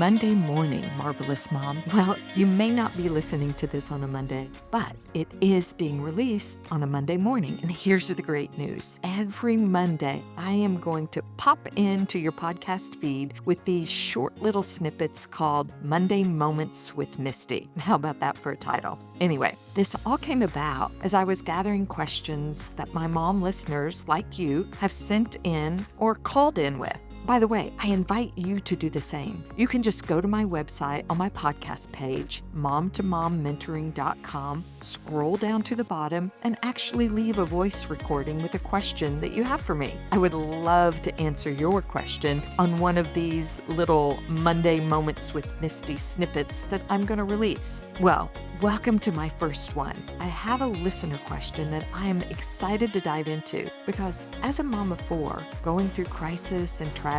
Monday morning, marvelous mom. Well, you may not be listening to this on a Monday, but it is being released on a Monday morning. And here's the great news. Every Monday, I am going to pop into your podcast feed with these short little snippets called Monday Moments with Misty. How about that for a title? Anyway, this all came about as I was gathering questions that my mom listeners like you have sent in or called in with. By the way, I invite you to do the same. You can just go to my website on my podcast page, momtomommentoring.com, scroll down to the bottom, and actually leave a voice recording with a question that you have for me. I would love to answer your question on one of these little Monday Moments with Misty snippets that I'm going to release. Well, welcome to my first one. I have a listener question that I am excited to dive into because as a mom of four, going through crisis and tragedy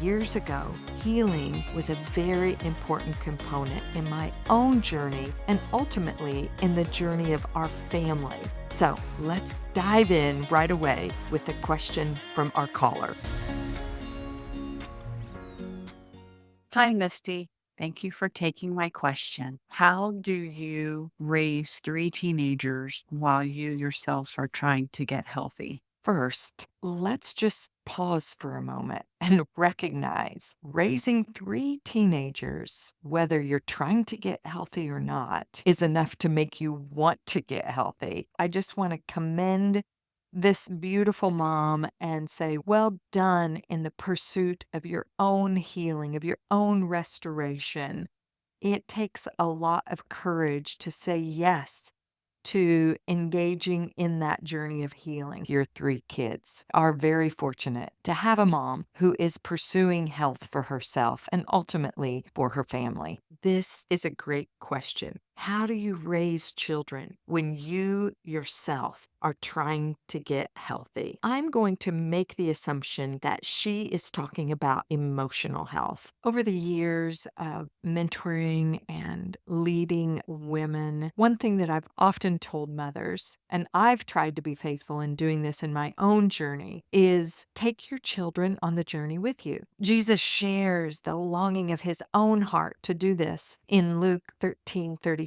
years ago, healing was a very important component in my own journey and ultimately in the journey of our family. So let's dive in right away with a question from our caller. Hi, Misty. Thank you for taking my question. How do you raise three teenagers while you yourselves are trying to get healthy? First, let's just pause for a moment and recognize raising three teenagers, whether you're trying to get healthy or not, is enough to make you want to get healthy. I just want to commend this beautiful mom and say, well done in the pursuit of your own healing, of your own restoration. It takes a lot of courage to say yes to engaging in that journey of healing. Your three kids are very fortunate to have a mom who is pursuing health for herself and ultimately for her family. This is a great question. How do you raise children when you yourself are trying to get healthy? I'm going to make the assumption that she is talking about emotional health. Over the years of mentoring and leading women, one thing that I've often told mothers, and I've tried to be faithful in doing this in my own journey, is take your children on the journey with you. Jesus shares the longing of his own heart to do this in Luke 13:34.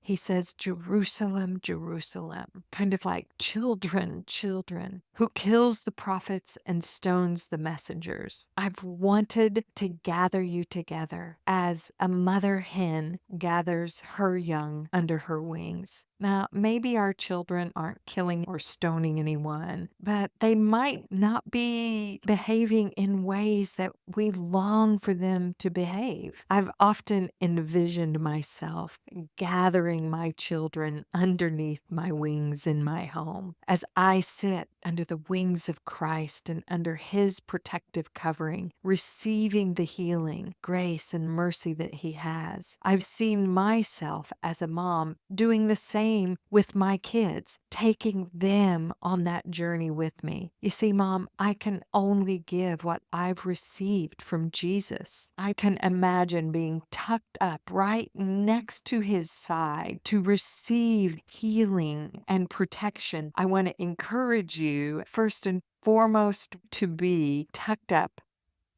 He says, Jerusalem, Jerusalem, kind of like children, children, who kills the prophets and stones the messengers. I've wanted to gather you together as a mother hen gathers her young under her wings. Now, maybe our children aren't killing or stoning anyone, but they might not be behaving in ways that we long for them to behave. I've often envisioned myself gathering my children underneath my wings in my home as I sit under the wings of Christ and under his protective covering, receiving the healing, grace, and mercy that he has. I've seen myself as a mom doing the same with my kids, taking them on that journey with me. You see, Mom, I can only give what I've received from Jesus. I can imagine being tucked up right next to his side to receive healing and protection. I want to encourage you, first and foremost, to be tucked up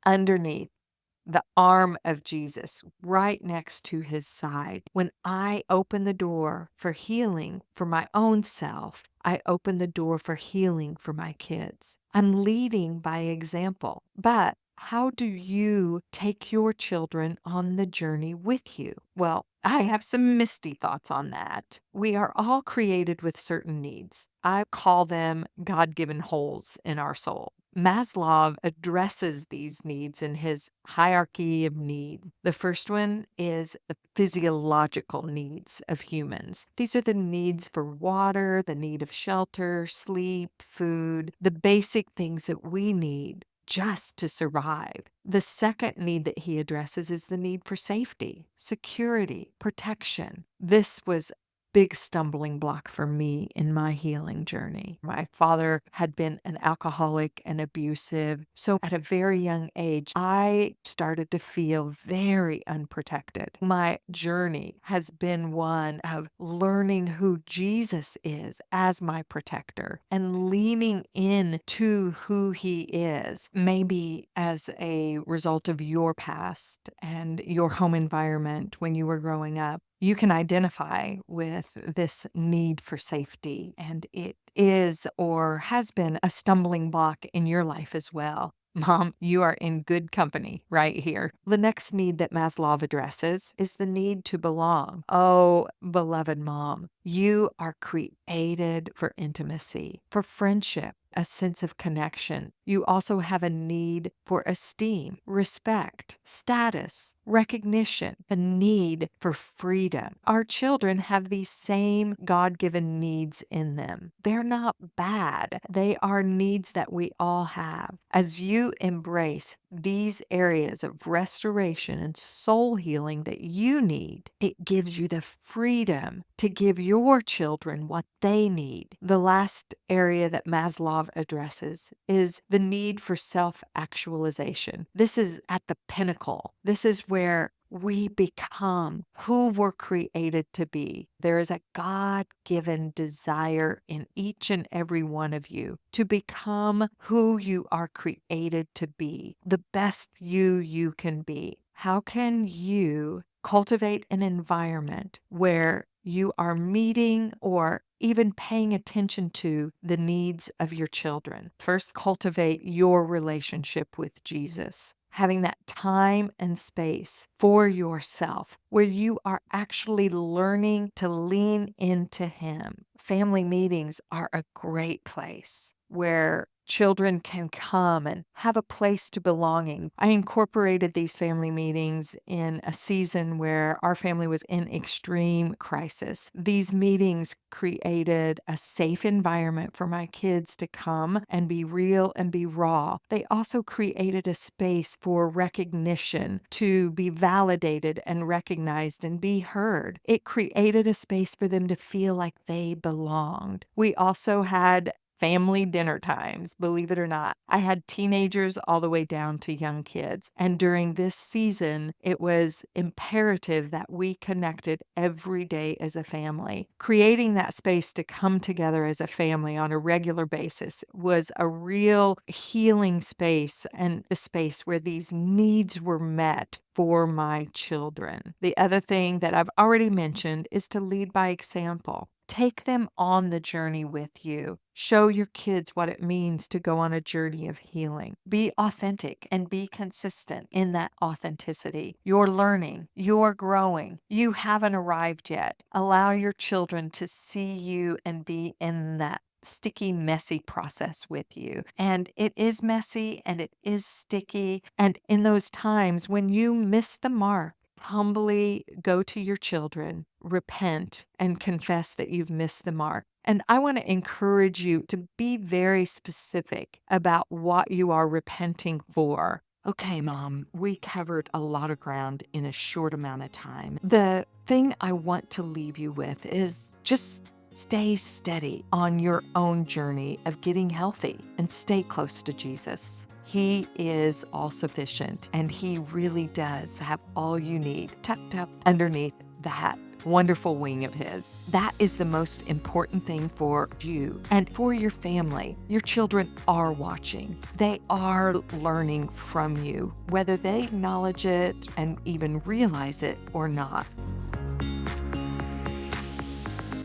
underneath the arm of Jesus right next to his side. When I open the door for healing for my own self, I open the door for healing for my kids. I'm leading by example. But how do you take your children on the journey with you? Well, I have some misty thoughts on that. We are all created with certain needs. I call them God-given holes in our soul. Maslow addresses these needs in his hierarchy of need. The first one is the physiological needs of humans. These are the needs for water, the need of shelter, sleep, food, the basic things that we need just to survive. The second need that he addresses is the need for safety, security, protection. This was big stumbling block for me in my healing journey. My father had been an alcoholic and abusive. So at a very young age, I started to feel very unprotected. My journey has been one of learning who Jesus is as my protector and leaning in to who he is, maybe as a result of your past and your home environment when you were growing up. You can identify with this need for safety, and it is or has been a stumbling block in your life as well. Mom, you are in good company right here. The next need that Maslow addresses is the need to belong. Oh, beloved mom, you are created for intimacy, for friendship, a sense of connection. You also have a need for esteem, respect, status, recognition, a need for freedom. Our children have these same God given needs in them. They're not bad, they are needs that we all have. As you embrace these areas of restoration and soul healing that you need, it gives you the freedom to give your children what they need. The last area that Maslow addresses is the need for self actualization. This is at the pinnacle. This is where we become who we're created to be. There is a God given desire in each and every one of you to become who you are created to be, the best you can be. How can you cultivate an environment where you are meeting or even paying attention to the needs of your children? First, cultivate your relationship with Jesus, having that time and space for yourself where you are actually learning to lean into Him. Family meetings are a great place where children can come and have a place to belonging. I incorporated these family meetings in a season where our family was in extreme crisis. These meetings created a safe environment for my kids to come and be real and be raw. They also created a space for recognition, to be validated and recognized and be heard. It created a space for them to feel like they belonged. We also had family dinner times, believe it or not. I had teenagers all the way down to young kids. And during this season, it was imperative that we connected every day as a family. Creating that space to come together as a family on a regular basis was a real healing space and a space where these needs were met for my children. The other thing that I've already mentioned is to lead by example. Take them on the journey with you. Show your kids what it means to go on a journey of healing. Be authentic and be consistent in that authenticity. You're learning, you're growing, you haven't arrived yet. Allow your children to see you and be in that sticky, messy process with you. And it is messy and it is sticky. And in those times when you miss the mark, humbly go to your children, repent, and confess that you've missed the mark. And I want to encourage you to be very specific about what you are repenting for. Okay, Mom, we covered a lot of ground in a short amount of time. The thing I want to leave you with is just stay steady on your own journey of getting healthy and stay close to Jesus. He is all sufficient and He really does have all you need tucked up underneath that wonderful wing of His. That is the most important thing for you and for your family. Your children are watching. They are learning from you, whether they acknowledge it and even realize it or not.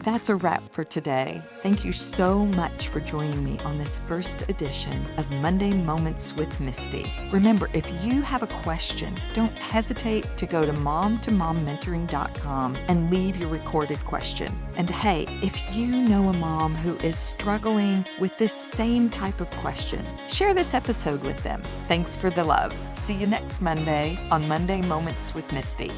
That's a wrap for today. Thank you so much for joining me on this first edition of Monday Moments with Misty. Remember, if you have a question, don't hesitate to go to mommentoring.com and leave your recorded question. And hey, if you know a mom who is struggling with this same type of question, share this episode with them. Thanks for the love. See you next Monday on Monday Moments with Misty.